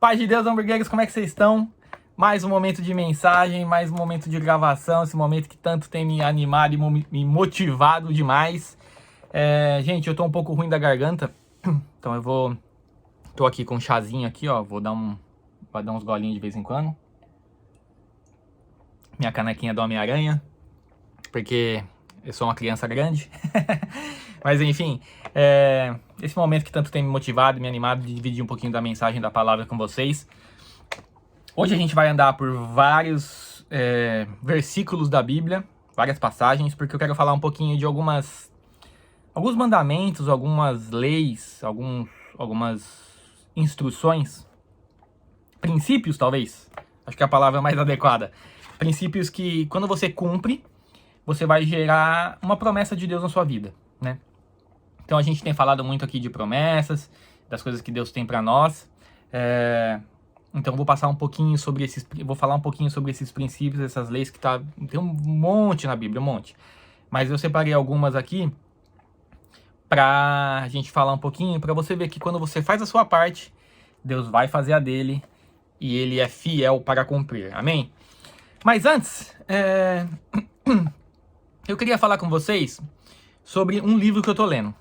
Paz de Deus, hamburgueres, como é que vocês estão? Mais um momento de mensagem, mais um momento de gravação, esse momento que tanto tem me animado e me motivado demais. Gente, eu tô um pouco ruim da garganta, então tô aqui com um chazinho aqui, ó, vou dar uns golinhos de vez em quando. Minha canequinha do Homem-Aranha, porque eu sou uma criança grande. Mas enfim, esse momento que tanto tem me motivado e me animado de dividir um pouquinho da mensagem da palavra com vocês. Hoje a gente vai andar por vários versículos da Bíblia, várias passagens, porque eu quero falar um pouquinho de alguns mandamentos, algumas leis, algumas instruções, princípios talvez, acho que é a palavra mais adequada. Princípios que quando você cumpre, você vai gerar uma promessa de Deus na sua vida, né? Então a gente tem falado muito aqui de promessas, das coisas que Deus tem para nós. Então vou falar um pouquinho sobre esses princípios, essas leis que tem um monte na Bíblia, um monte. Mas eu separei algumas aqui pra gente falar um pouquinho, para você ver que quando você faz a sua parte, Deus vai fazer a dele e ele é fiel para cumprir. Amém? Mas antes, eu queria falar com vocês sobre um livro que eu tô lendo.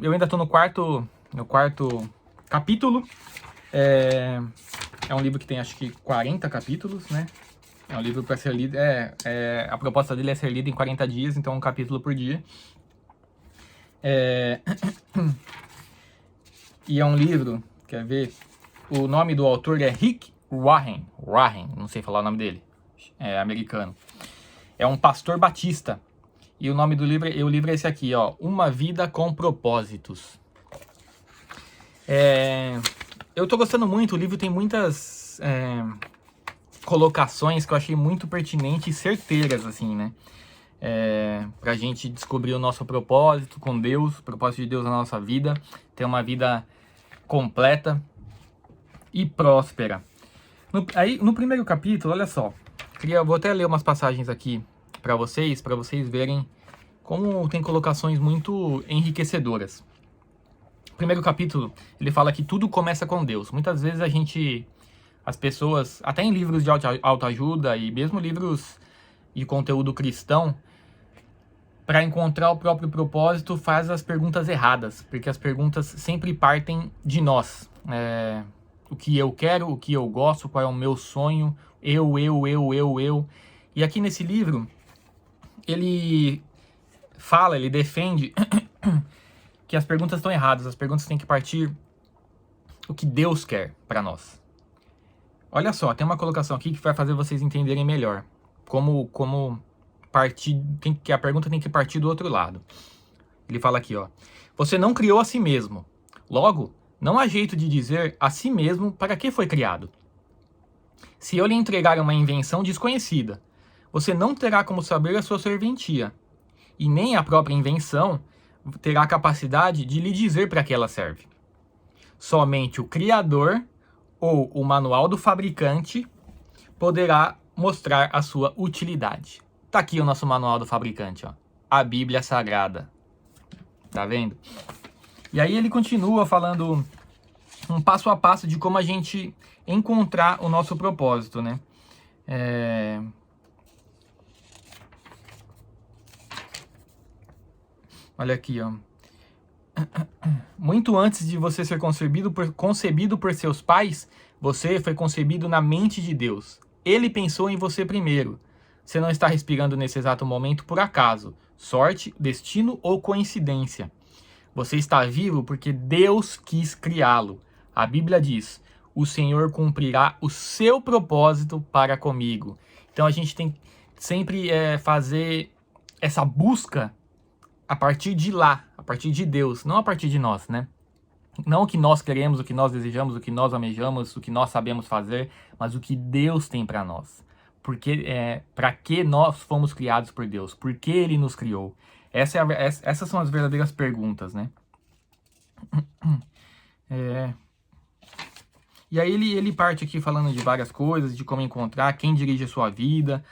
Eu ainda tô no quarto capítulo. É um livro que tem acho que 40 capítulos, né? É um livro para ser lido. A proposta dele é ser lido em 40 dias, então um capítulo por dia. E é um livro, quer ver? O nome do autor é Rick Warren, não sei falar o nome dele, é americano. É um pastor batista. E o nome do livro, é esse aqui, ó, Uma Vida com Propósitos. Eu tô gostando muito, o livro tem muitas colocações que eu achei muito pertinentes e certeiras, assim, né? Pra gente descobrir o nosso propósito com Deus, o propósito de Deus na nossa vida, ter uma vida completa e próspera. No primeiro capítulo, olha só, vou até ler umas passagens aqui para vocês verem como tem colocações muito enriquecedoras. Primeiro capítulo, ele fala que tudo começa com Deus. Muitas vezes as pessoas, até em livros de autoajuda e mesmo livros de conteúdo cristão, para encontrar o próprio propósito, faz as perguntas erradas, porque as perguntas sempre partem de nós. O que eu quero, o que eu gosto, qual é o meu sonho, eu. E aqui nesse livro, ele defende que as perguntas estão erradas, as perguntas têm que partir o que Deus quer para nós. Olha só, tem uma colocação aqui que vai fazer vocês entenderem melhor como partir, que a pergunta tem que partir do outro lado. Ele fala aqui, ó: você não criou a si mesmo. Logo, não há jeito de dizer a si mesmo para que foi criado. Se eu lhe entregar uma invenção desconhecida, você não terá como saber a sua serventia, e nem a própria invenção terá a capacidade de lhe dizer para que ela serve. Somente o criador ou o manual do fabricante poderá mostrar a sua utilidade. Tá aqui o nosso manual do fabricante, ó, a Bíblia Sagrada. Tá vendo? E aí ele continua falando um passo a passo de como a gente encontrar o nosso propósito, né? Olha aqui, ó. Muito antes de você ser concebido por seus pais, você foi concebido na mente de Deus. Ele pensou em você primeiro. Você não está respirando nesse exato momento por acaso, sorte, destino ou coincidência. Você está vivo porque Deus quis criá-lo. A Bíblia diz: o Senhor cumprirá o seu propósito para comigo. Então a gente tem sempre fazer essa busca a partir de lá, a partir de Deus, não a partir de nós, né? Não o que nós queremos, o que nós desejamos, o que nós almejamos, o que nós sabemos fazer, mas o que Deus tem para nós. Porque para que nós fomos criados por Deus? Por que Ele nos criou? Essas são as verdadeiras perguntas, né? E aí ele parte aqui falando de várias coisas, de como encontrar, quem dirige a sua vida,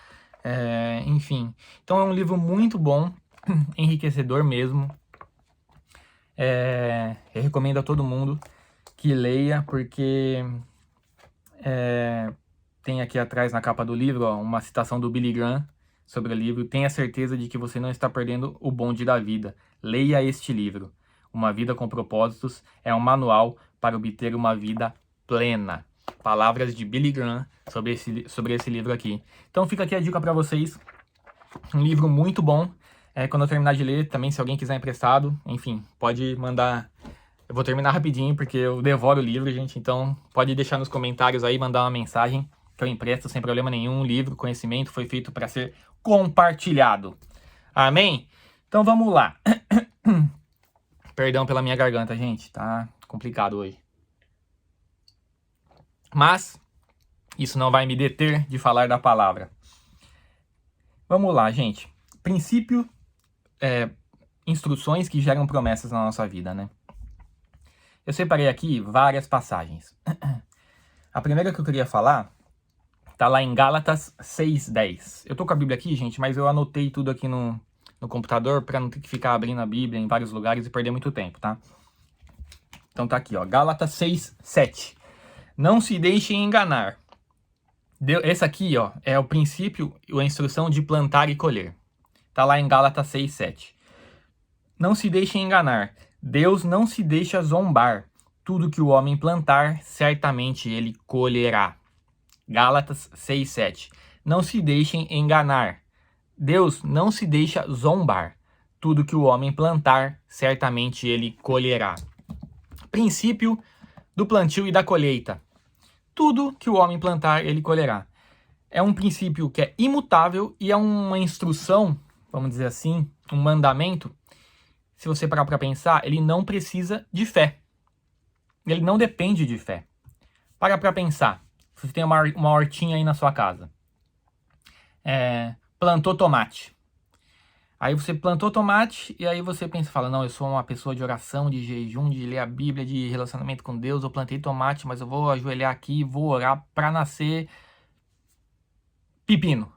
enfim. Então é um livro muito bom, enriquecedor mesmo. Eu recomendo a todo mundo que leia, porque Tem aqui atrás na capa do livro, ó, uma citação do Billy Graham sobre o livro. Tenha certeza de que você não está perdendo o bonde da vida. Leia este livro. Uma Vida com Propósitos é um manual para obter uma vida plena. Palavras de Billy Graham sobre esse livro aqui. Então fica aqui a dica para vocês. Um livro muito bom. Quando eu terminar de ler, também se alguém quiser emprestado, enfim, pode mandar. Eu vou terminar rapidinho porque eu devoro o livro, gente. Então pode deixar nos comentários aí, mandar uma mensagem que eu empresto sem problema nenhum. O livro, conhecimento foi feito para ser compartilhado. Amém? Então vamos lá. Perdão pela minha garganta, gente. Tá complicado hoje. Mas isso não vai me deter de falar da palavra. Vamos lá, gente. Princípio, instruções que geram promessas na nossa vida, né? Eu separei aqui várias passagens. A primeira que eu queria falar tá lá em Gálatas 6:10. Eu tô com a Bíblia aqui, gente, mas eu anotei tudo aqui no computador para não ter que ficar abrindo a Bíblia em vários lugares e perder muito tempo, tá? Então tá aqui, ó, Gálatas 6:7. Não se deixem enganar. Esse aqui, ó, é o princípio ou a instrução de plantar e colher. Tá lá em Gálatas 6:7. Não se deixem enganar. Deus não se deixa zombar. Tudo que o homem plantar, certamente ele colherá. Gálatas 6:7. Não se deixem enganar. Deus não se deixa zombar. Tudo que o homem plantar, certamente ele colherá. Princípio do plantio e da colheita. Tudo que o homem plantar, ele colherá. É um princípio que é imutável e é uma instrução, vamos dizer assim, um mandamento. Se você parar para pensar, ele não precisa de fé. Ele não depende de fé. Para pensar. Você tem uma hortinha aí na sua casa. Plantou tomate. Aí você plantou tomate e aí você pensa, fala, não, eu sou uma pessoa de oração, de jejum, de ler a Bíblia, de relacionamento com Deus, eu plantei tomate, mas eu vou ajoelhar aqui e vou orar para nascer pepino.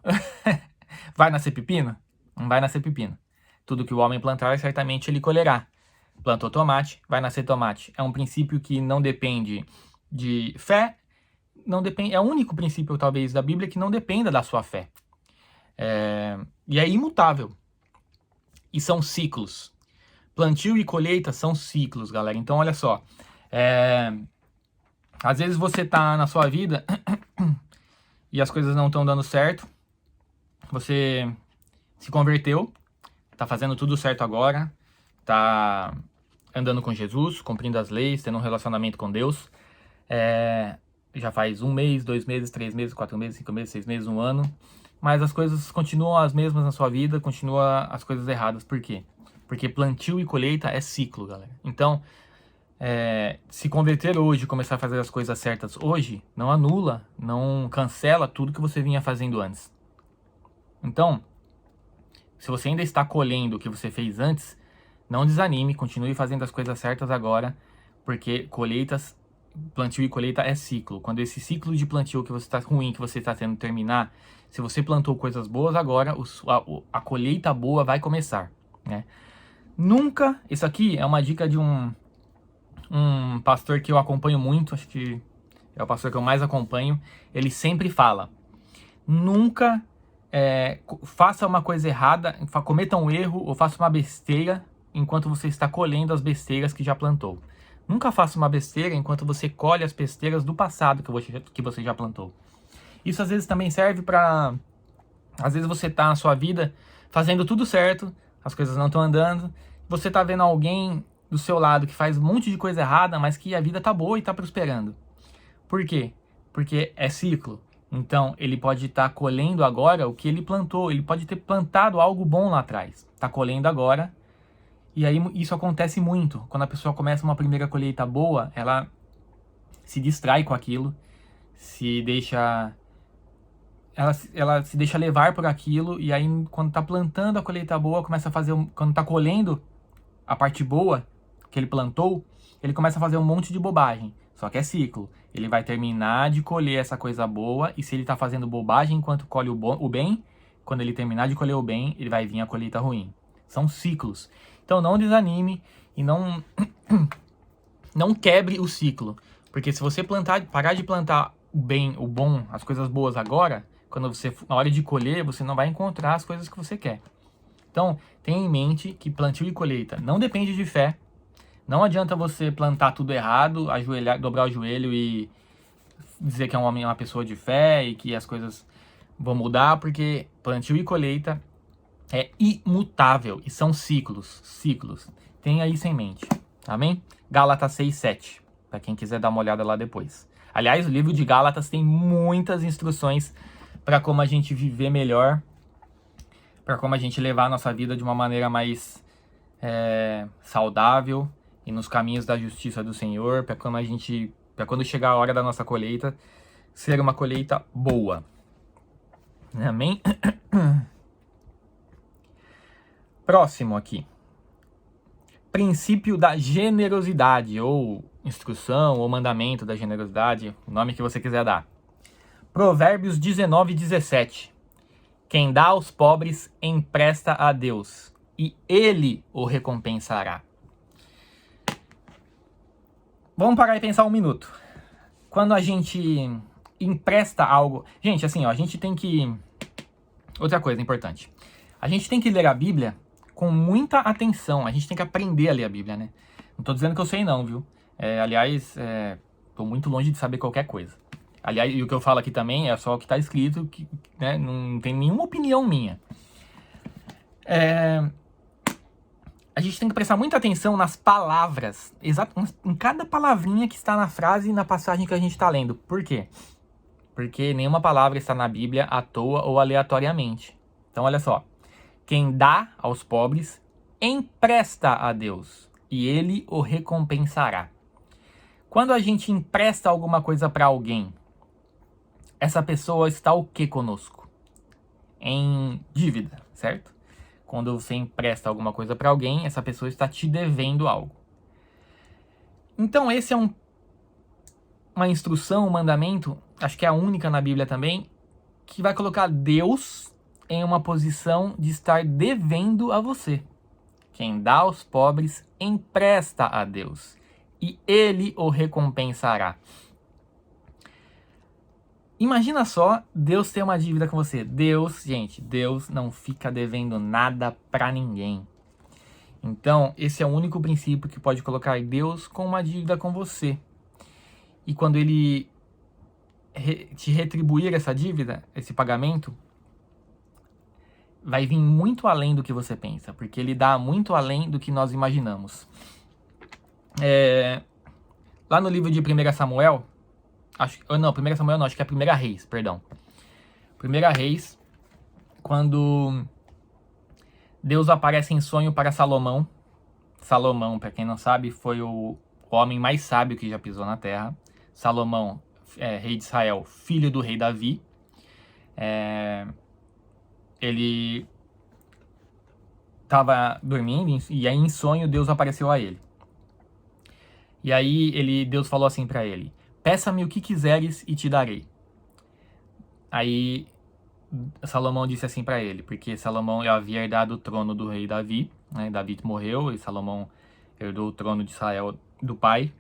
Vai nascer pepino? Não vai nascer pepino. Tudo que o homem plantar, certamente ele colherá. Plantou tomate, vai nascer tomate. É um princípio que não depende de fé, não depende, é o único princípio, talvez, da Bíblia que não dependa da sua fé. E é imutável. E são ciclos. Plantio e colheita são ciclos, galera. Então, olha só. Às vezes você tá na sua vida e as coisas não estão dando certo. Você se converteu, tá fazendo tudo certo agora, tá andando com Jesus, cumprindo as leis, tendo um relacionamento com Deus. Já faz 1 mês, 2 meses, 3 meses, 4 meses, 5 meses, 6 meses, 1 ano. Mas as coisas continuam as mesmas na sua vida, continuam as coisas erradas. Por quê? Porque plantio e colheita é ciclo, galera. Então, se converter hoje, começar a fazer as coisas certas hoje, não anula, não cancela tudo que você vinha fazendo antes. Então, se você ainda está colhendo o que você fez antes, não desanime, continue fazendo as coisas certas agora, porque plantio e colheita é ciclo. Quando esse ciclo de plantio que você está ruim, que você está tendo terminar, se você plantou coisas boas agora, a colheita boa vai começar, né? Nunca, isso aqui é uma dica de um pastor que eu acompanho muito, acho que é o pastor que eu mais acompanho. Ele sempre fala, nunca faça uma coisa errada, cometa um erro ou faça uma besteira enquanto você está colhendo as besteiras que já plantou. Nunca faça uma besteira enquanto você colhe as besteiras do passado que você já plantou. Isso às vezes também serve para... Às vezes você tá na sua vida fazendo tudo certo, as coisas não estão andando, você tá vendo alguém do seu lado que faz um monte de coisa errada, mas que a vida tá boa e tá prosperando. Por quê? Porque é ciclo. Então, ele pode estar colhendo agora o que ele plantou. Ele pode ter plantado algo bom lá atrás. Tá colhendo agora. E aí isso acontece muito. Quando a pessoa começa uma primeira colheita boa, ela se distrai com aquilo, ela se deixa levar por aquilo, e aí quando tá plantando a colheita boa, começa a fazer, quando tá colhendo a parte boa que ele plantou, ele começa a fazer um monte de bobagem. Só que é ciclo. Ele vai terminar de colher essa coisa boa, e se ele tá fazendo bobagem enquanto colhe o bem, quando ele terminar de colher o bem, ele vai vir a colheita ruim. São ciclos. Então não desanime e não quebre o ciclo. Porque se você parar de plantar bem, o bom, as coisas boas agora, quando você, na hora de colher, você não vai encontrar as coisas que você quer. Então, tenha em mente que plantio e colheita não depende de fé. Não adianta você plantar tudo errado, ajoelhar, dobrar o joelho e dizer que é um homem, uma pessoa de fé e que as coisas vão mudar, porque plantio e colheita é imutável e são ciclos. Tenha isso em mente. Amém? Gálatas 6:7, para quem quiser dar uma olhada lá depois. Aliás, o livro de Gálatas tem muitas instruções para como a gente viver melhor, para como a gente levar a nossa vida de uma maneira mais saudável e nos caminhos da justiça do Senhor, para quando chegar a hora da nossa colheita, ser uma colheita boa. Amém? Próximo aqui. Princípio da generosidade, ou instrução, ou mandamento da generosidade, o nome que você quiser dar. Provérbios 19:17. Quem dá aos pobres empresta a Deus, e Ele o recompensará. Vamos parar e pensar um minuto. Quando a gente empresta algo... Gente, assim, ó, a gente tem que... Outra coisa importante. A gente tem que ler a Bíblia com muita atenção. A gente tem que aprender a ler a Bíblia, né? Não tô dizendo que eu sei não, viu? Aliás, tô muito longe de saber qualquer coisa. Aliás, e o que eu falo aqui também é só o que tá escrito, que, né, não tem nenhuma opinião minha. A gente tem que prestar muita atenção nas palavras, em cada palavrinha que está na frase e na passagem que a gente está lendo. Por quê? Porque nenhuma palavra está na Bíblia à toa ou aleatoriamente. Então, olha só. Quem dá aos pobres, empresta a Deus, e Ele o recompensará. Quando a gente empresta alguma coisa para alguém, essa pessoa está o que conosco? Em dívida, certo? Quando você empresta alguma coisa para alguém, essa pessoa está te devendo algo. Então esse é uma instrução, um mandamento, acho que é a única na Bíblia também, que vai colocar Deus em uma posição de estar devendo a você. Quem dá aos pobres, empresta a Deus, e Ele o recompensará. Imagina só, Deus ter uma dívida com você. Deus não fica devendo nada pra ninguém. Então, esse é o único princípio que pode colocar Deus com uma dívida com você. E quando Ele te retribuir essa dívida, esse pagamento, vai vir muito além do que você pensa, porque Ele dá muito além do que nós imaginamos. Lá no livro de 1 Samuel, acho que é 1 Reis, perdão. 1 Reis, quando Deus aparece em sonho para Salomão. Salomão, para quem não sabe, foi o homem mais sábio que já pisou na terra. Salomão, rei de Israel, filho do rei Davi. Ele estava dormindo e aí em sonho Deus apareceu a ele. E aí Deus falou assim para ele: peça-me o que quiseres e te darei. Aí Salomão disse assim para ele, porque Salomão havia herdado o trono do rei Davi, né? Davi morreu e Salomão herdou o trono de Israel do pai,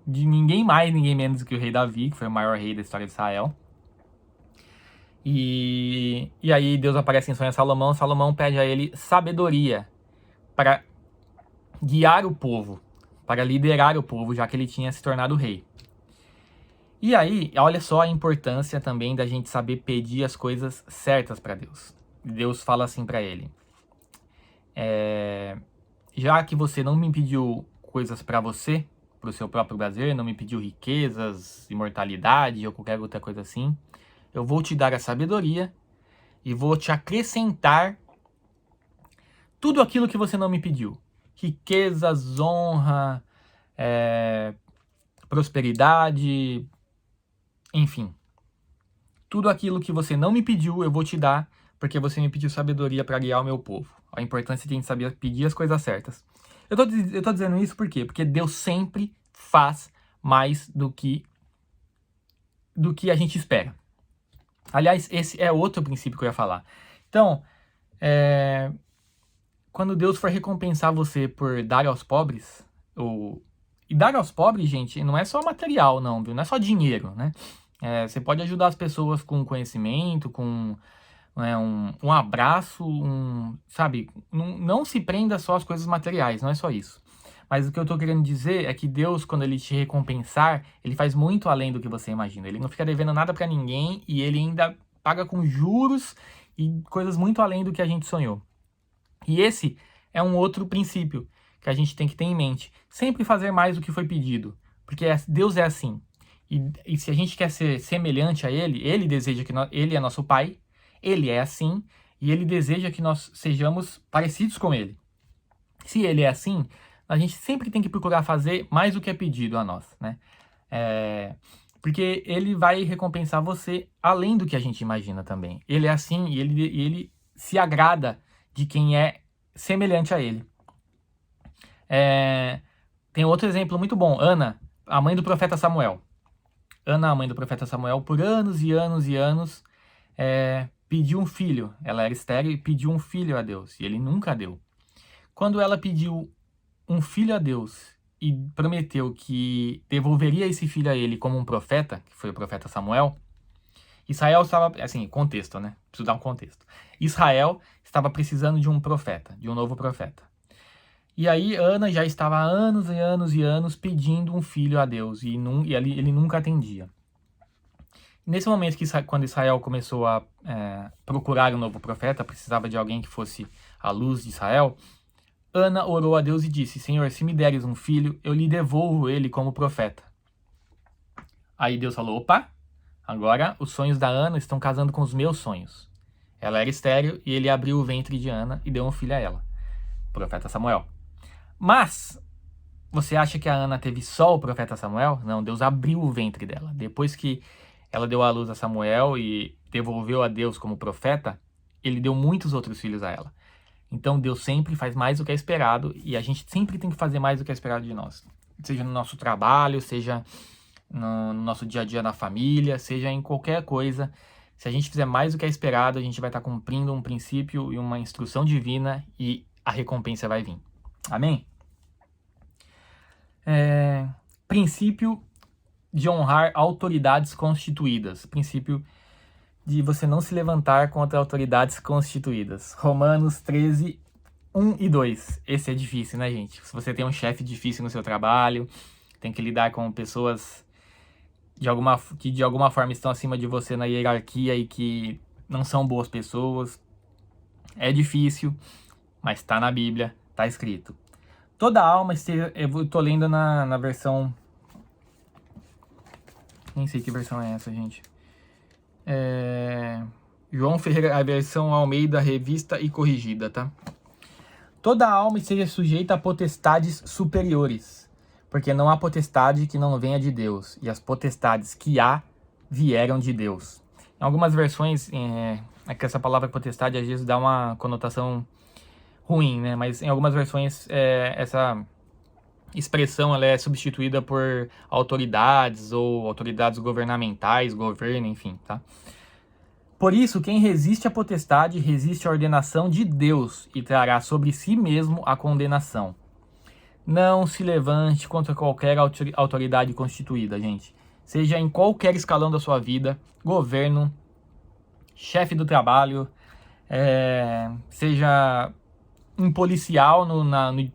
de ninguém mais, ninguém menos que o rei Davi, que foi o maior rei da história de Israel. E aí Deus aparece em sonho a Salomão. Salomão pede a ele sabedoria para guiar o povo, para liderar o povo, já que ele tinha se tornado rei. E aí, olha só a importância também da gente saber pedir as coisas certas para Deus. Deus fala assim para ele: já que você não me pediu coisas para você, para o seu próprio prazer, não me pediu riquezas, imortalidade ou qualquer outra coisa assim, eu vou te dar a sabedoria e vou te acrescentar tudo aquilo que você não me pediu. Riquezas, honra, prosperidade, enfim. Tudo aquilo que você não me pediu, eu vou te dar, porque você me pediu sabedoria para guiar o meu povo. A importância de a gente saber pedir as coisas certas. Eu tô dizendo isso por quê? Porque Deus sempre faz mais do que a gente espera. Aliás, esse é outro princípio que eu ia falar. Então, quando Deus for recompensar você por dar aos pobres, E dar aos pobres, gente, não é só material, não, viu? Não é só dinheiro, né? Você pode ajudar as pessoas com conhecimento, com um abraço, sabe? Não se prenda só às coisas materiais, não é só isso. Mas o que eu tô querendo dizer é que Deus, quando Ele te recompensar, Ele faz muito além do que você imagina. Ele não fica devendo nada para ninguém e Ele ainda paga com juros e coisas muito além do que a gente sonhou. E esse é um outro princípio que a gente tem que ter em mente. Sempre fazer mais do que foi pedido, porque Deus é assim. E se a gente quer ser semelhante a Ele, Ele deseja que Ele é nosso Pai, Ele é assim, e Ele deseja que nós sejamos parecidos com Ele. Se Ele é assim, a gente sempre tem que procurar fazer mais do que é pedido a nós, né? Porque Ele vai recompensar você além do que a gente imagina também. Ele é assim e ele se agrada de quem é semelhante a Ele. Tem outro exemplo muito bom. Ana, a mãe do profeta Samuel. Ana, a mãe do profeta Samuel, por anos e anos e anos, pediu um filho. Ela era estéril e pediu um filho a Deus. E Ele nunca deu. Quando ela pediu um filho a Deus e prometeu que devolveria esse filho a Ele como um profeta, que foi o profeta Samuel, Israel estava, assim, contexto, né? Preciso dar um contexto. Israel estava precisando de um profeta, de um novo profeta. E aí Ana já estava há anos e anos e anos pedindo um filho a Deus e ele nunca atendia. Nesse momento, quando Israel começou a procurar um novo profeta, precisava de alguém que fosse a luz de Israel, Ana orou a Deus e disse: Senhor, se me deres um filho, eu lhe devolvo ele como profeta. Aí Deus falou: opa, agora os sonhos da Ana estão casando com os meus sonhos. Ela era estéril e ele abriu o ventre de Ana e deu um filho a ela, o profeta Samuel. Mas, você acha que a Ana teve só o profeta Samuel? Não, Deus abriu o ventre dela. Depois que ela deu à luz a Samuel e devolveu a Deus como profeta, Ele deu muitos outros filhos a ela. Então Deus sempre faz mais do que é esperado e a gente sempre tem que fazer mais do que é esperado de nós. Seja no nosso trabalho, seja no nosso dia a dia na família, seja em qualquer coisa. Se a gente fizer mais do que é esperado, a gente vai estar cumprindo um princípio e uma instrução divina e a recompensa vai vir. Amém? Princípio de honrar autoridades constituídas. Princípio de você não se levantar contra autoridades constituídas. Romanos 13, 1 e 2. Esse é difícil, né, gente? Se você tem um chefe difícil no seu trabalho, tem que lidar com pessoas que de alguma forma estão acima de você na hierarquia e que não são boas pessoas. É difícil, mas está na Bíblia, está escrito. Toda alma esteja... Eu tô lendo na versão... Nem sei que versão é essa, gente. João Ferreira, a versão Almeida, revista e corrigida, tá? Toda alma esteja sujeita a potestades superiores, porque não há potestade que não venha de Deus, e as potestades que há vieram de Deus. Em algumas versões, é que essa palavra potestade às vezes dá uma conotação ruim, né? Mas em algumas versões essa expressão ela é substituída por autoridades ou autoridades governamentais, governo, enfim, tá? Por isso, quem resiste à potestade resiste à ordenação de Deus e trará sobre si mesmo a condenação. Não se levante contra qualquer autoridade constituída, gente. Seja em qualquer escalão da sua vida, governo, chefe do trabalho, seja um policial,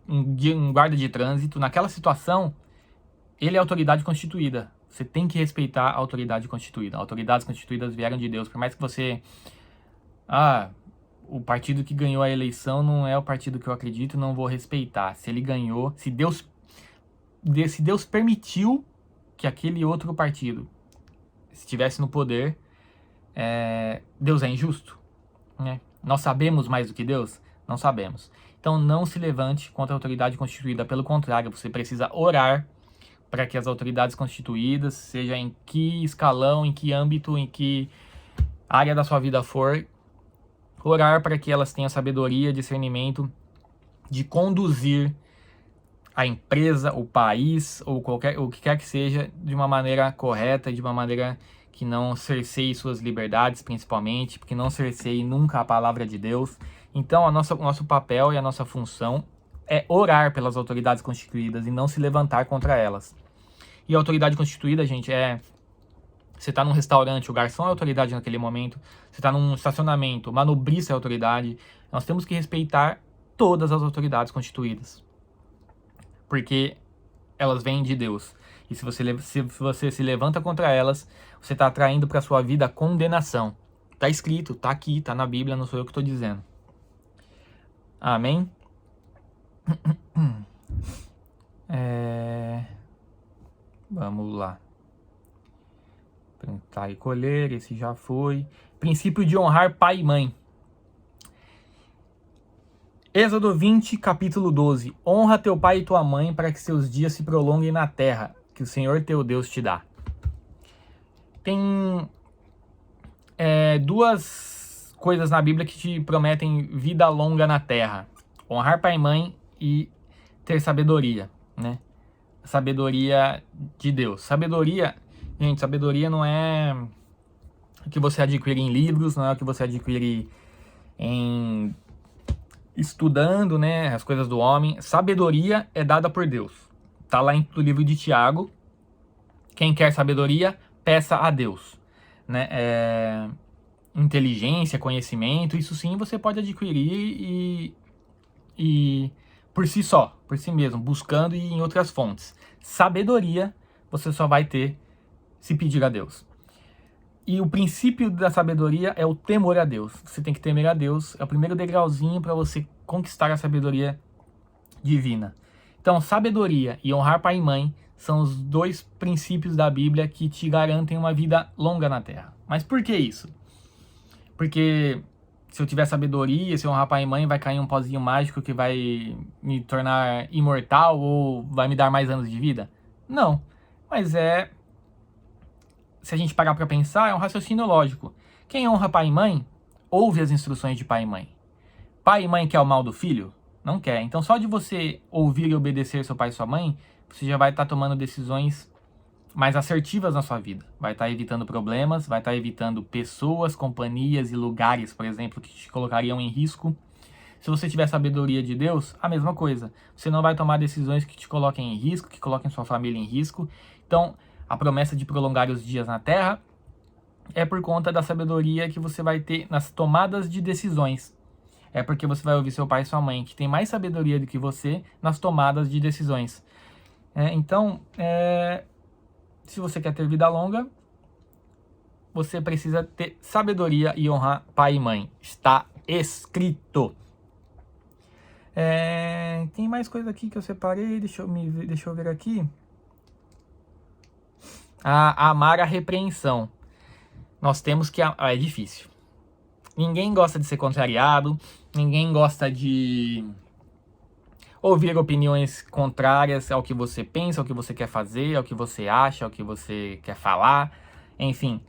um guarda de trânsito, naquela situação, ele é autoridade constituída. Você tem que respeitar a autoridade constituída. Autoridades constituídas vieram de Deus. Por mais que você... o partido que ganhou a eleição não é o partido que eu acredito, não vou respeitar. Se ele ganhou, se Deus permitiu que aquele outro partido estivesse no poder, Deus é injusto, né? Nós sabemos mais do que Deus? Não sabemos. Então não se levante contra a autoridade constituída. Pelo contrário, você precisa orar para que as autoridades constituídas, seja em que escalão, em que âmbito, em que área da sua vida for, orar para que elas tenham sabedoria, discernimento de conduzir a empresa, o país, ou o que quer que seja, de uma maneira correta, de uma maneira que não cerceie suas liberdades, principalmente, porque não cerceie nunca a palavra de Deus. Então, o nosso papel e a nossa função é orar pelas autoridades constituídas e não se levantar contra elas. E a autoridade constituída, gente, você está num restaurante, o garçom é autoridade naquele momento. Você está num estacionamento, o manobrista é autoridade. Nós temos que respeitar todas as autoridades constituídas, porque elas vêm de Deus. E se você se levanta contra elas, você está atraindo para sua vida a condenação. Está escrito, está aqui, está na Bíblia, não sou eu que estou dizendo. Amém? Vamos lá. Plantar e colher, esse já foi. Princípio de honrar pai e mãe. Êxodo 20, capítulo 12. Honra teu pai e tua mãe para que seus dias se prolonguem na terra, que o Senhor teu Deus te dá. Tem duas coisas na Bíblia que te prometem vida longa na terra. Honrar pai e mãe e ter sabedoria, né? Sabedoria de Deus. Sabedoria, gente, sabedoria não é o que você adquire em livros, não é o que você adquire em estudando, né, as coisas do homem. Sabedoria é dada por Deus. Tá lá no livro de Tiago. Quem quer sabedoria, peça a Deus, né? Inteligência, conhecimento, isso sim você pode adquirir e por si só, por si mesmo, buscando e em outras fontes. Sabedoria você só vai ter se pedir a Deus. E o princípio da sabedoria é o temor a Deus. Você tem que temer a Deus. É o primeiro degrauzinho para você conquistar a sabedoria divina. Então, sabedoria e honrar pai e mãe são os dois princípios da Bíblia que te garantem uma vida longa na terra. Mas por que isso? Porque se eu tiver sabedoria, se eu honrar pai e mãe, vai cair um pozinho mágico que vai me tornar imortal ou vai me dar mais anos de vida? Não. Mas se a gente parar para pensar, é um raciocínio lógico. Quem honra pai e mãe, ouve as instruções de pai e mãe. Pai e mãe quer o mal do filho? Não quer. Então só de você ouvir e obedecer seu pai e sua mãe, você já vai estar tomando decisões mais assertivas na sua vida. Vai estar evitando problemas, vai estar evitando pessoas, companhias e lugares, por exemplo, que te colocariam em risco. Se você tiver sabedoria de Deus, a mesma coisa. Você não vai tomar decisões que te coloquem em risco, que coloquem sua família em risco. Então, a promessa de prolongar os dias na terra é por conta da sabedoria que você vai ter nas tomadas de decisões. É porque você vai ouvir seu pai e sua mãe, que tem mais sabedoria do que você nas tomadas de decisões. Então, se você quer ter vida longa, você precisa ter sabedoria e honrar pai e mãe. Está escrito. Tem mais coisa aqui que eu separei, deixa eu ver aqui. Amar a repreensão. Nós temos que... é difícil. Ninguém gosta de ser contrariado, ninguém gosta de ouvir opiniões contrárias ao que você pensa, ao que você quer fazer, ao que você acha, ao que você quer falar, enfim.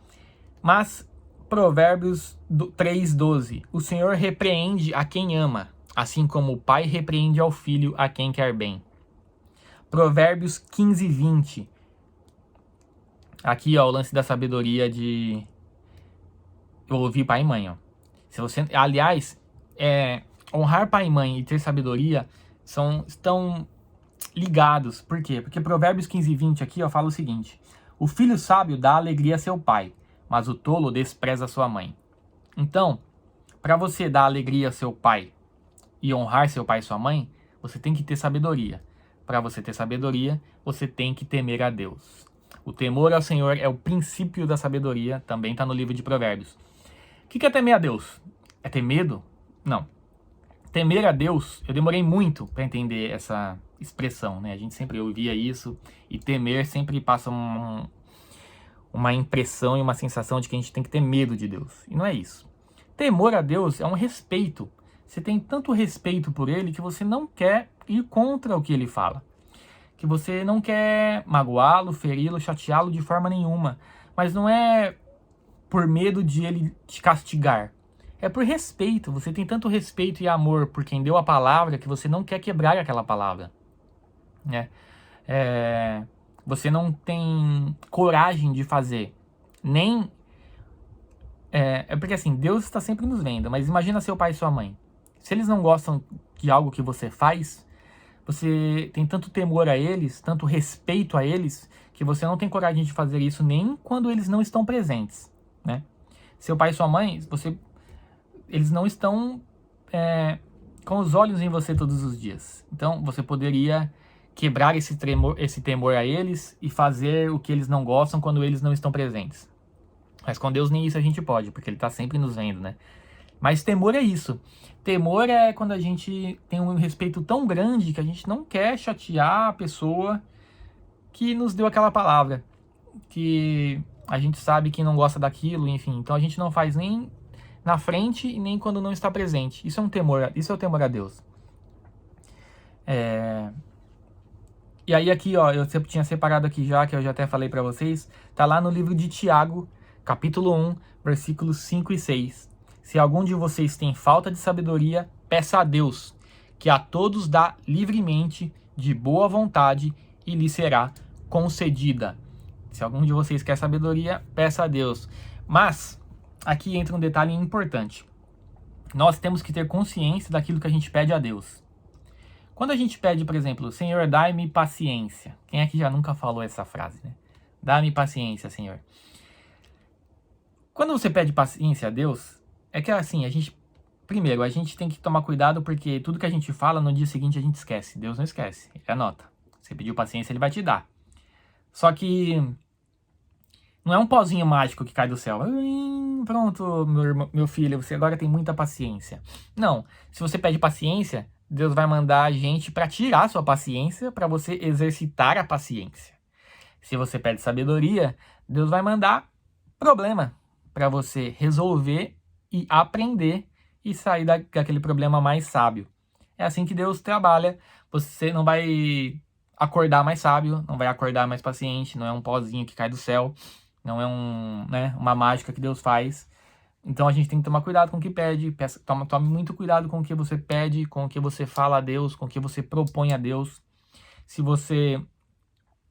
Mas, Provérbios 3:12, o Senhor repreende a quem ama, assim como o pai repreende ao filho a quem quer bem. Provérbios 15:20, aqui ó, o lance da sabedoria de ouvir pai e mãe, ó. Se você, aliás, honrar pai e mãe e ter sabedoria estão ligados. Por quê? Porque Provérbios 15:20 aqui ó, fala o seguinte: o filho sábio dá alegria a seu pai, mas o tolo despreza sua mãe. Então, para você dar alegria a seu pai e honrar seu pai e sua mãe, você tem que ter sabedoria. Para você ter sabedoria, você tem que temer a Deus. O temor ao Senhor é o princípio da sabedoria, também está no livro de Provérbios. O que é temer a Deus? É ter medo? Não. Temer a Deus, eu demorei muito para entender essa expressão, né? A gente sempre ouvia isso, e temer sempre passa uma impressão e uma sensação de que a gente tem que ter medo de Deus. E não é isso. Temor a Deus é um respeito. Você tem tanto respeito por Ele que você não quer ir contra o que Ele fala. Que você não quer magoá-lo, feri-lo, chateá-lo de forma nenhuma. Mas não é por medo de Ele te castigar. É por respeito. Você tem tanto respeito e amor por quem deu a palavra que você não quer quebrar aquela palavra. Né? Você não tem coragem de fazer. Nem... porque assim, Deus está sempre nos vendo. Mas imagina seu pai e sua mãe. Se eles não gostam de algo que você faz, você tem tanto temor a eles, tanto respeito a eles, que você não tem coragem de fazer isso nem quando eles não estão presentes, né? Seu pai e sua mãe, eles não estão com os olhos em você todos os dias. Então, você poderia quebrar esse temor a eles e fazer o que eles não gostam quando eles não estão presentes. Mas com Deus nem isso a gente pode, porque Ele está sempre nos vendo, né? Mas temor é isso. Temor é quando a gente tem um respeito tão grande que a gente não quer chatear a pessoa que nos deu aquela palavra, que a gente sabe que não gosta daquilo, enfim. Então a gente não faz nem na frente e nem quando não está presente. Isso é um temor, isso é o temor a Deus. E aí aqui, ó, eu tinha separado aqui já, que eu já até falei para vocês, tá lá no livro de Tiago, capítulo 1, versículos 5 e 6. Se algum de vocês tem falta de sabedoria, peça a Deus, que a todos dá livremente, de boa vontade, e lhe será concedida. Se algum de vocês quer sabedoria, peça a Deus. Mas, aqui entra um detalhe importante. Nós temos que ter consciência daquilo que a gente pede a Deus. Quando a gente pede, por exemplo, Senhor, dai-me paciência. Quem é que já nunca falou essa frase, né? Dá-me paciência, Senhor. Quando você pede paciência a Deus, é que assim, primeiro, a gente tem que tomar cuidado porque tudo que a gente fala, no dia seguinte a gente esquece. Deus não esquece, ele anota. Você pediu paciência, ele vai te dar. Só que não é um pozinho mágico que cai do céu. Pronto, meu filho, você agora tem muita paciência. Não, se você pede paciência, Deus vai mandar a gente para tirar a sua paciência, para você exercitar a paciência. Se você pede sabedoria, Deus vai mandar problema para você resolver e aprender e sair daquele problema mais sábio. É assim que Deus trabalha. Você não vai acordar mais sábio, não vai acordar mais paciente, não é um pozinho que cai do céu, não é uma mágica que Deus faz. Então a gente tem que tomar cuidado com o que pede, tome muito cuidado com o que você pede, com o que você fala a Deus, com o que você propõe a Deus. Se você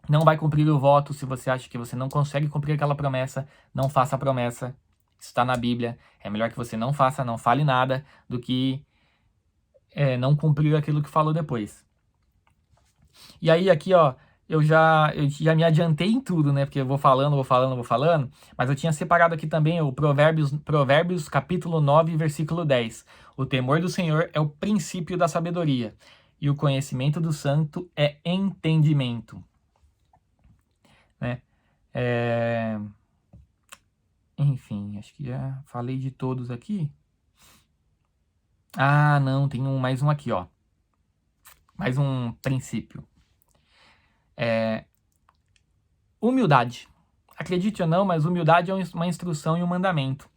não vai cumprir o voto, se você acha que você não consegue cumprir aquela promessa, não faça a promessa. Isso está na Bíblia. É melhor que você não faça, não fale nada, do que não cumprir aquilo que falou depois. E aí aqui, ó, eu já me adiantei em tudo, né? Porque eu vou falando, mas eu tinha separado aqui também o Provérbios capítulo 9, versículo 10. O temor do Senhor é o princípio da sabedoria, e o conhecimento do santo é entendimento. Né? Enfim, acho que já falei de todos aqui. Ah, não, tem mais um aqui, ó. Mais um princípio. Humildade. Acredite ou não, mas humildade é uma instrução e um mandamento.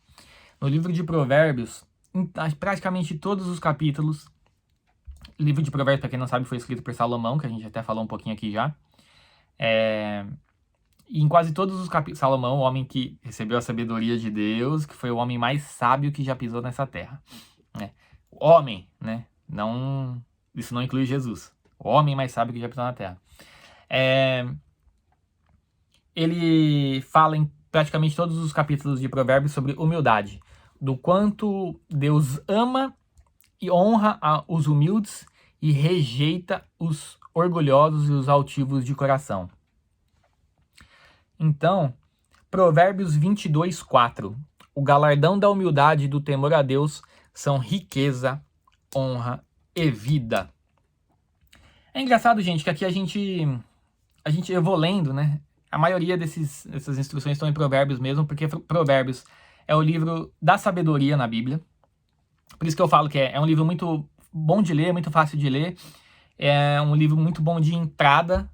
No livro de Provérbios, em praticamente todos os capítulos, o livro de Provérbios, para quem não sabe, foi escrito por Salomão, que a gente até falou um pouquinho aqui já. E em quase todos os capítulos, Salomão, o homem que recebeu a sabedoria de Deus, que foi o homem mais sábio que já pisou nessa terra. Né? O homem, né? Não, isso não inclui Jesus. O homem mais sábio que já pisou na terra. Ele fala em praticamente todos os capítulos de Provérbios sobre humildade. Do quanto Deus ama e honra os humildes e rejeita os orgulhosos e os altivos de coração. Então, Provérbios 22, 4. O galardão da humildade e do temor a Deus são riqueza, honra e vida. É engraçado, gente, que aqui eu vou lendo, né? A maioria dessas instruções estão em Provérbios mesmo, porque Provérbios é o livro da sabedoria na Bíblia. Por isso que eu falo que é um livro muito bom de ler, muito fácil de ler. É um livro muito bom de entrada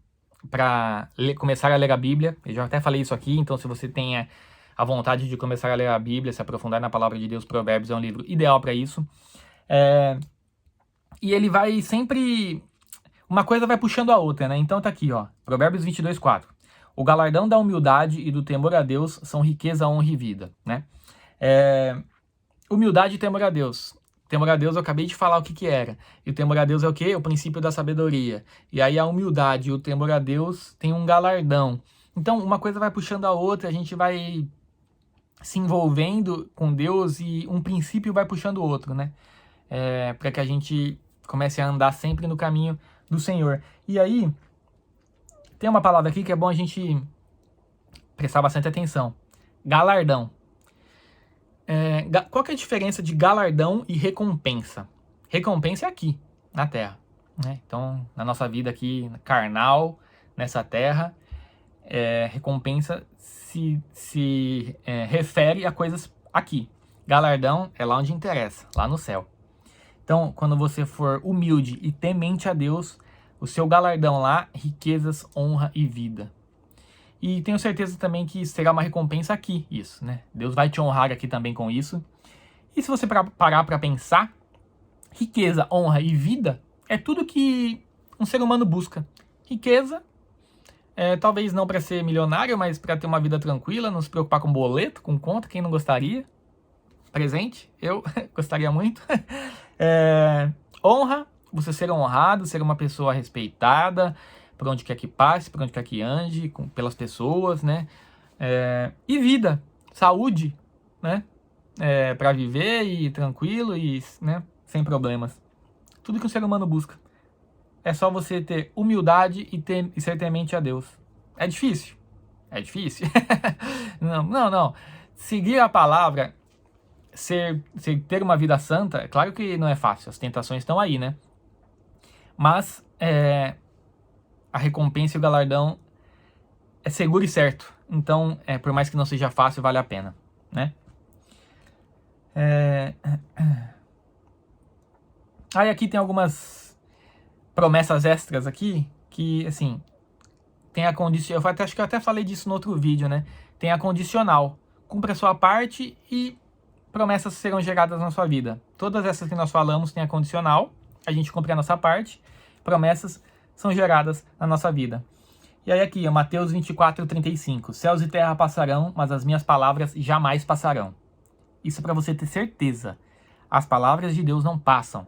para começar a ler a Bíblia. Eu já até falei isso aqui, então se você tem a vontade de começar a ler a Bíblia, se aprofundar na palavra de Deus, Provérbios é um livro ideal para isso. E ele vai sempre... Uma coisa vai puxando a outra, né? Então tá aqui, ó, Provérbios 22, 4. O galardão da humildade e do temor a Deus são riqueza, honra e vida, né? Humildade e temor a Deus. Temor a Deus eu acabei de falar o que era. E o temor a Deus é o quê? O princípio da sabedoria. E aí a humildade e o temor a Deus tem um galardão. Então uma coisa vai puxando a outra, a gente vai se envolvendo com Deus e um princípio vai puxando o outro, né? Para que a gente comece a andar sempre no caminho do Senhor. E aí, tem uma palavra aqui que é bom a gente prestar bastante atenção. Galardão. Qual que é a diferença de galardão e recompensa? Recompensa é aqui, na terra, né? Então, na nossa vida aqui, carnal, nessa terra, recompensa se refere a coisas aqui. Galardão é lá onde interessa, lá no céu. Então, quando você for humilde e temente a Deus, o seu galardão lá, riquezas, honra e vida. E tenho certeza também que será uma recompensa aqui, isso, né? Deus vai te honrar aqui também com isso. E se você parar para pensar, riqueza, honra e vida é tudo que um ser humano busca. Riqueza, talvez não para ser milionário, mas para ter uma vida tranquila, não se preocupar com boleto, com conta, quem não gostaria? Presente, eu gostaria muito. Honra, você ser honrado, ser uma pessoa respeitada, por onde quer que passe, por onde quer que ande, pelas pessoas, né? E vida, saúde, né? Para viver e tranquilo e, né, sem problemas. Tudo que o ser humano busca. É só você ter humildade e ser temente a Deus. É difícil? É difícil? Não. Seguir a palavra, ter uma vida santa, é claro que não é fácil. As tentações estão aí, né? Mas a recompensa e o galardão é seguro e certo. Então, por mais que não seja fácil, vale a pena, né? Aí aqui tem algumas promessas extras aqui, que, assim, tem a condicional. Acho que eu até falei disso no outro vídeo, né? Tem a condicional. Cumpra a sua parte e promessas serão geradas na sua vida. Todas essas que nós falamos tem a condicional. A gente cumpre a nossa parte. Promessas são geradas na nossa vida. E aí aqui, Mateus 24:35. Céus e terra passarão, mas as minhas palavras jamais passarão. Isso é para você ter certeza. As palavras de Deus não passam.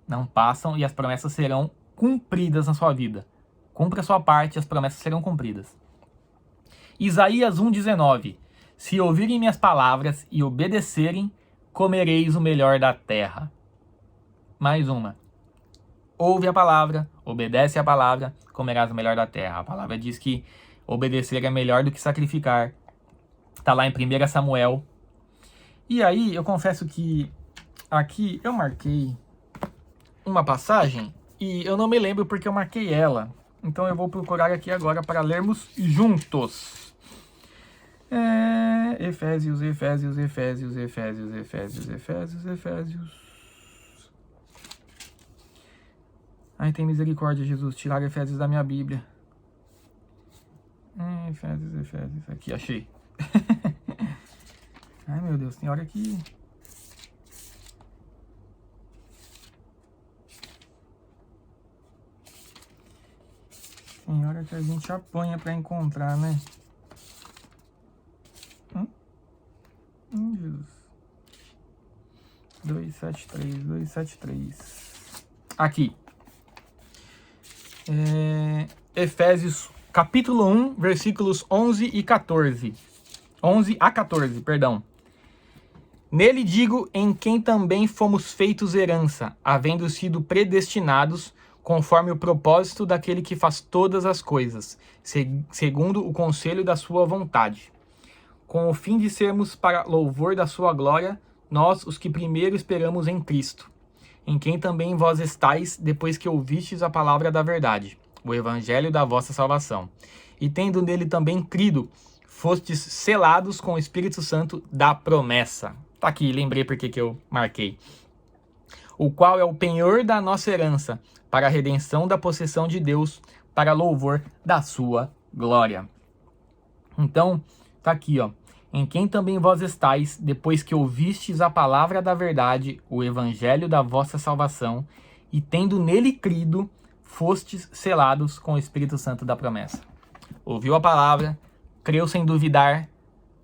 Não passam e as promessas serão cumpridas na sua vida. Cumpra a sua parte e as promessas serão cumpridas. Isaías 1:19. Se ouvirem minhas palavras e obedecerem, comereis o melhor da terra. Mais uma. Ouve a palavra, obedece a palavra, comerás o melhor da terra. A palavra diz que obedecer é melhor do que sacrificar. Está lá em 1 Samuel. E aí, eu confesso que aqui eu marquei uma passagem e eu não me lembro porque eu marquei ela. Então eu vou procurar aqui agora para lermos juntos. Efésios. Ai, tem misericórdia, Jesus. Tirar Efésios da minha Bíblia. Efésios. Aqui, achei. Ai, meu Deus. Tem hora que... Tem hora que a gente apanha pra encontrar, né? Jesus. 273. Aqui. Efésios, capítulo 1, versículos 11 e 14. 11 a 14, perdão. Nele digo, em quem também fomos feitos herança, havendo sido predestinados, conforme o propósito daquele que faz todas as coisas, segundo o conselho da sua vontade, com o fim de sermos para louvor da sua glória, nós, os que primeiro esperamos em Cristo, em quem também vós estáis, depois que ouvistes a palavra da verdade, o evangelho da vossa salvação. E tendo nele também crido, fostes selados com o Espírito Santo da promessa. Tá aqui, lembrei porque que eu marquei. O qual é o penhor da nossa herança, para a redenção da possessão de Deus, para louvor da sua glória. Então, tá aqui, ó. Em quem também vós estáis, depois que ouvistes a palavra da verdade, o evangelho da vossa salvação, e tendo nele crido, fostes selados com o Espírito Santo da promessa. Ouviu a palavra, creu sem duvidar,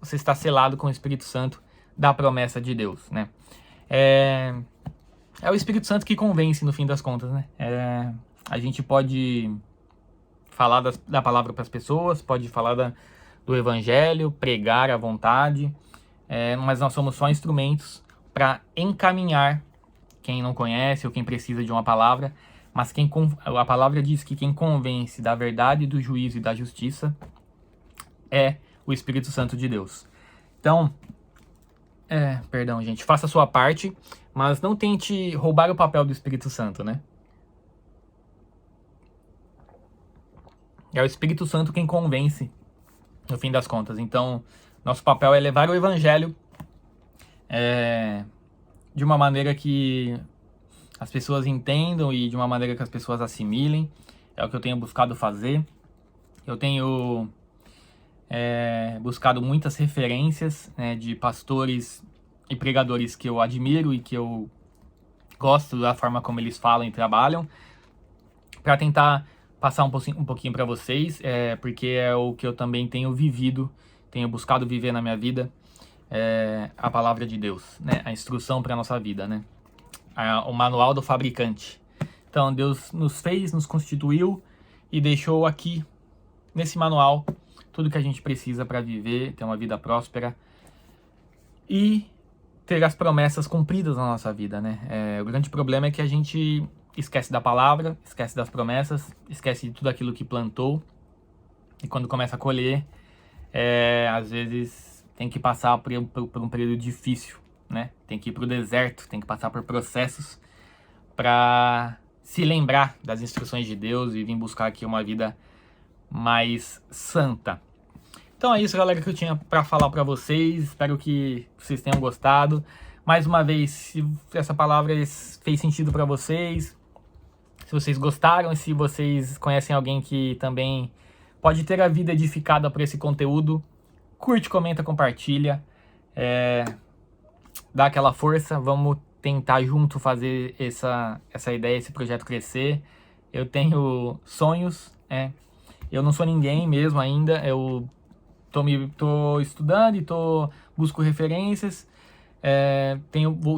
você está selado com o Espírito Santo da promessa de Deus, né? É o Espírito Santo que convence, no fim das contas, né? A gente pode falar da palavra para as pessoas, pode falar do evangelho, pregar à vontade, mas nós somos só instrumentos para encaminhar quem não conhece ou quem precisa de uma palavra, mas a palavra diz que quem convence da verdade, do juízo e da justiça é o Espírito Santo de Deus. Então, perdão, gente, faça a sua parte, mas não tente roubar o papel do Espírito Santo, né? É o Espírito Santo quem convence, no fim das contas. Então, nosso papel é levar o Evangelho de uma maneira que as pessoas entendam e de uma maneira que as pessoas assimilem. É o que eu tenho buscado fazer. Eu tenho buscado muitas referências, né, de pastores e pregadores que eu admiro e que eu gosto da forma como eles falam e trabalham, para tentar passar um pouquinho para vocês, porque é o que eu também tenho vivido, tenho buscado viver na minha vida, a palavra de Deus, né, a instrução para a nossa vida, né, o manual do fabricante. Então Deus nos fez, nos constituiu e deixou aqui, nesse manual, tudo que a gente precisa para viver, ter uma vida próspera e ter as promessas cumpridas na nossa vida, né? O grande problema é que a gente esquece da palavra, esquece das promessas, esquece de tudo aquilo que plantou, e quando começa a colher, às vezes tem que passar por um período difícil, né? Tem que ir para o deserto, tem que passar por processos para se lembrar das instruções de Deus e vir buscar aqui uma vida mais santa. Então é isso, galera, que eu tinha para falar para vocês. Espero que vocês tenham gostado. Mais uma vez, se essa palavra fez sentido para vocês, se vocês gostaram, se vocês conhecem alguém que também pode ter a vida edificada por esse conteúdo, curte, comenta, compartilha, dá aquela força. Vamos tentar junto fazer essa ideia, esse projeto crescer. Eu tenho sonhos, eu não sou ninguém mesmo ainda, eu tô estudando e busco referências,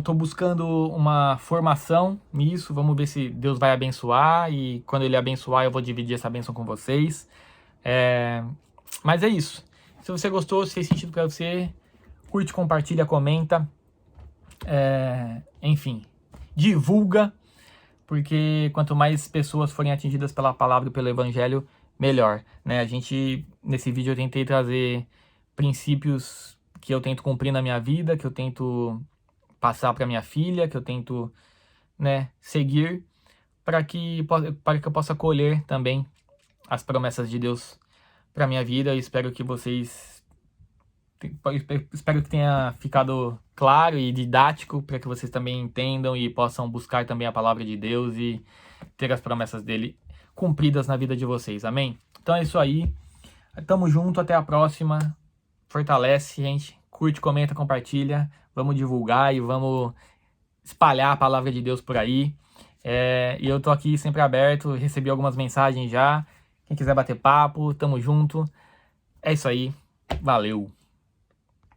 tô buscando uma formação nisso. Vamos ver se Deus vai abençoar, e quando Ele abençoar eu vou dividir essa bênção com vocês. Mas é isso. Se você gostou, se fez sentido para você, curte, compartilha, comenta, enfim, divulga, porque quanto mais pessoas forem atingidas pela palavra e pelo Evangelho, melhor, né? Nesse vídeo eu tentei trazer princípios que eu tento cumprir na minha vida, que eu tento passar para minha filha, que eu tento, né, seguir, para que eu possa colher também as promessas de Deus para minha vida. Eu espero que tenha ficado claro e didático, para que vocês também entendam e possam buscar também a palavra de Deus e ter as promessas dele cumpridas na vida de vocês, amém? Então é isso aí, tamo junto, até a próxima, fortalece, gente, curte, comenta, compartilha, vamos divulgar e vamos espalhar a palavra de Deus por aí, e eu tô aqui sempre aberto, recebi algumas mensagens já, quem quiser bater papo, tamo junto, é isso aí, valeu!